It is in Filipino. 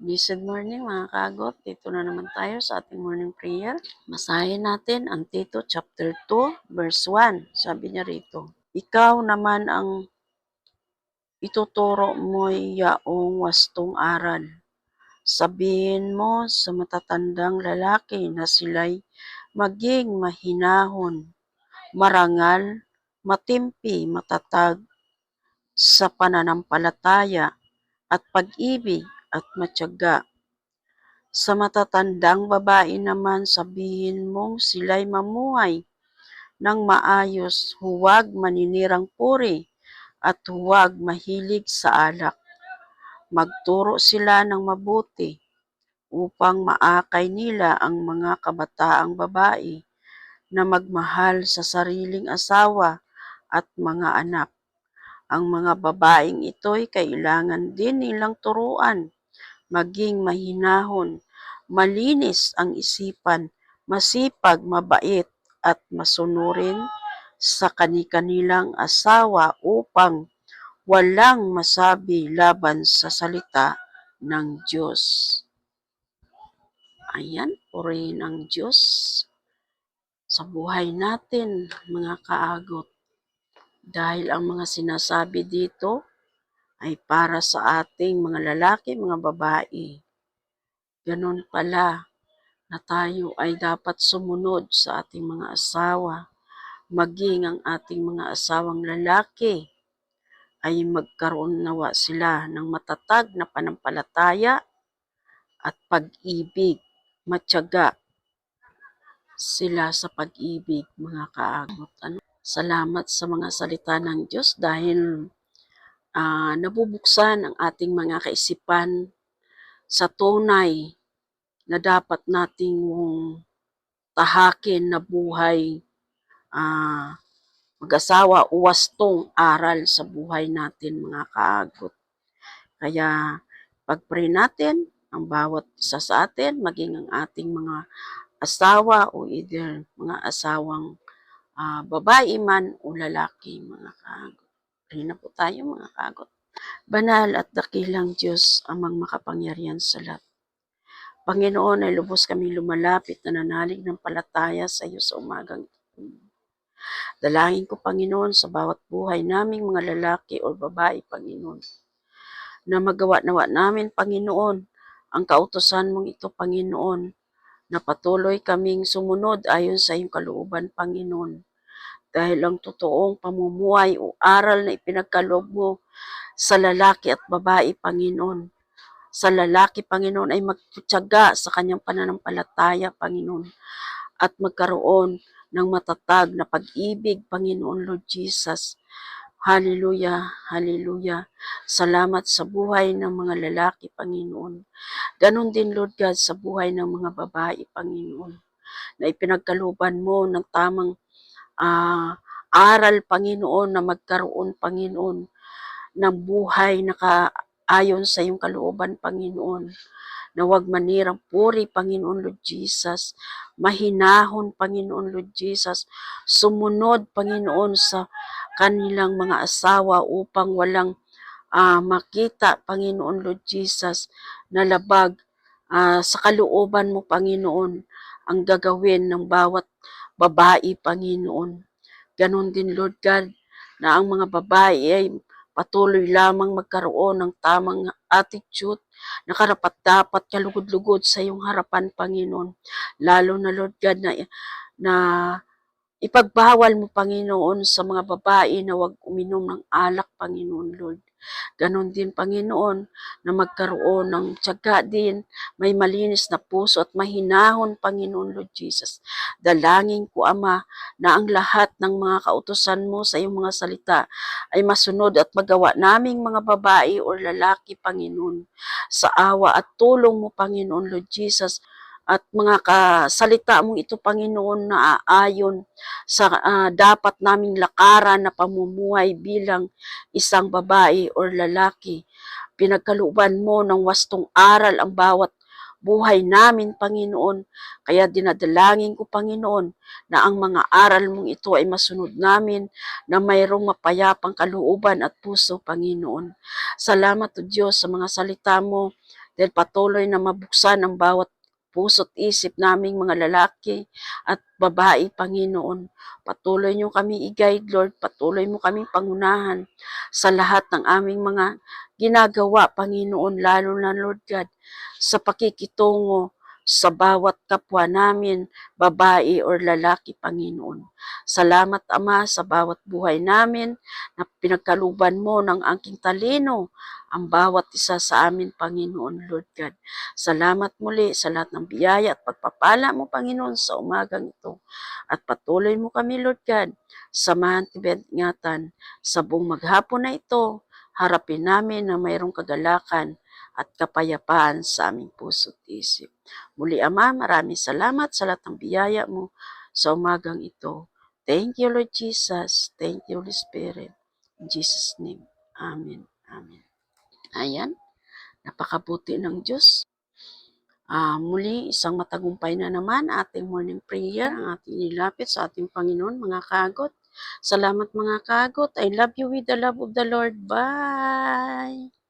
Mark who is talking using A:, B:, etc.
A: Blessed morning mga kagot. Dito na naman tayo sa ating morning prayer. Basahin natin ang Tito chapter 2 verse 1. Sabi niya rito, ikaw naman ang ituturo mo'y yaong wastong aral. Sabihin mo sa matatandang lalaki na sila'y maging mahinahon, marangal, matimpi, matatag sa pananampalataya at pag-ibig at matyaga. Sa matatandang babae naman sabihin mong sila'y mamuhay ng maayos, huwag maninirang puri at huwag mahilig sa alak. Magturo sila ng mabuti upang maakay nila ang mga kabataang babae na magmahal sa sariling asawa at mga anak. Ang mga babaeng ito'y kailangan din nilang turuan, maging mahinahon, malinis ang isipan, masipag, mabait, at masunurin sa kani-kanilang asawa upang walang masabi laban sa salita ng Diyos. Ayan, purihin ang Diyos sa buhay natin, mga kaagot. Dahil ang mga sinasabi dito ay para sa ating mga lalaki, mga babae. Ganon pala na tayo ay dapat sumunod sa ating mga asawa, maging ang ating mga asawang lalaki ay magkaroon nawa sila ng matatag na panampalataya at pag-ibig, matyaga sila sa pag-ibig, mga kaagot. Salamat sa mga salita ng Diyos dahil nabubuksan ang ating mga kaisipan sa tunay na dapat nating tahakin na buhay, mag-asawa o wastong aral sa buhay natin, mga kaagot. Kaya pag-pray natin ang bawat isa sa atin, maging ang ating mga asawa o either mga asawang babae man o lalaki, mga kaagot. Pray na po tayo, mga kaagot. Banal at dakilang Diyos, amang makapangyarihan sa lahat. Panginoon, ay lubos kami lumalapit na nanalig ng palataya sa iyo sa umagang ito. Dalangin ko, Panginoon, sa bawat buhay naming mga lalaki o babae, Panginoon, na magawa-nawa namin, Panginoon, ang kautusan mong ito, Panginoon, na patuloy kaming sumunod ayon sa iyong kalooban, Panginoon. Dahil ang totoong pamumuhay o aral na ipinagkaloob mo sa lalaki at babae, Panginoon. Sa lalaki, Panginoon, ay magtutyaga sa kanyang pananampalataya, Panginoon, at magkaroon ng matatag na pag-ibig, Panginoon, Lord Jesus. Hallelujah, hallelujah. Salamat sa buhay ng mga lalaki, Panginoon. Ganon din, Lord God, sa buhay ng mga babae, Panginoon, na ipinagkalooban mo ng tamang aral, Panginoon, na magkaroon, Panginoon, ng buhay na ayon sa iyong kalooban, Panginoon, na huwag manirang puri, Panginoon, Lord Jesus, mahinahon, Panginoon, Lord Jesus, sumunod, Panginoon, sa kanilang mga asawa upang walang makita, Panginoon, Lord Jesus, na labag sa kalooban mo, Panginoon, ang gagawin ng bawat babae, Panginoon. Ganon din, Lord God, na ang mga babae ay patuloy lamang magkaroon ng tamang attitude na karapat-dapat kalugod-lugod sa iyong harapan, Panginoon. Lalo na, Lord God, na ipagbawal mo, Panginoon, sa mga babae na huwag uminom ng alak, Panginoon, Lord. Ganon din, Panginoon, na magkaroon ng tiyaga din, may malinis na puso at mahinahon, Panginoon, Lord Jesus. Dalangin ko, Ama, na ang lahat ng mga kautusan mo sa iyong mga salita ay masunod at magawa naming mga babae o lalaki, Panginoon, sa awa at tulong mo, Panginoon, Lord Jesus, at mga kasalita mong ito, Panginoon, na aayon sa dapat naming lakaran na pamumuhay bilang isang babae o lalaki. Pinagkalooban mo ng wastong aral ang bawat buhay namin, Panginoon. Kaya dinadalangin ko, Panginoon, na ang mga aral mong ito ay masunod namin na mayroong mapayapang kalooban at puso, Panginoon. Salamat, O Diyos, sa mga salita mo dahil patuloy na mabuksan ang bawat puso't isip naming mga lalaki at babae, Panginoon. Patuloy niyo kami i-guide, Lord. Patuloy mo kami pangunahan sa lahat ng aming mga ginagawa, Panginoon, lalo na, Lord God, sa pakikitungo sa bawat kapwa namin, babae or lalaki, Panginoon. Salamat, Ama, sa bawat buhay namin na pinagkaluban mo ng aking talino ang bawat isa sa amin, Panginoon, Lord God. Salamat muli sa lahat ng biyaya at pagpapala mo, Panginoon, sa umagang ito. At patuloy mo kami, Lord God, samahan at ingatan sa buong maghapon na ito. Harapin namin na mayroong kagalakan at kapayapaan sa aming puso't isip. Muli, Ama, maraming salamat sa lahat ng biyaya mo sa umagang ito. Thank you, Lord Jesus. Thank you, Holy Spirit. In Jesus' name. Amen. Amen. Ayan, napakabuti ng Diyos. Muli, isang matagumpay na naman ating morning prayer, ang ating nilapit sa ating Panginoon, mga kagot. Salamat mga kagot. I love you with the love of the Lord. Bye!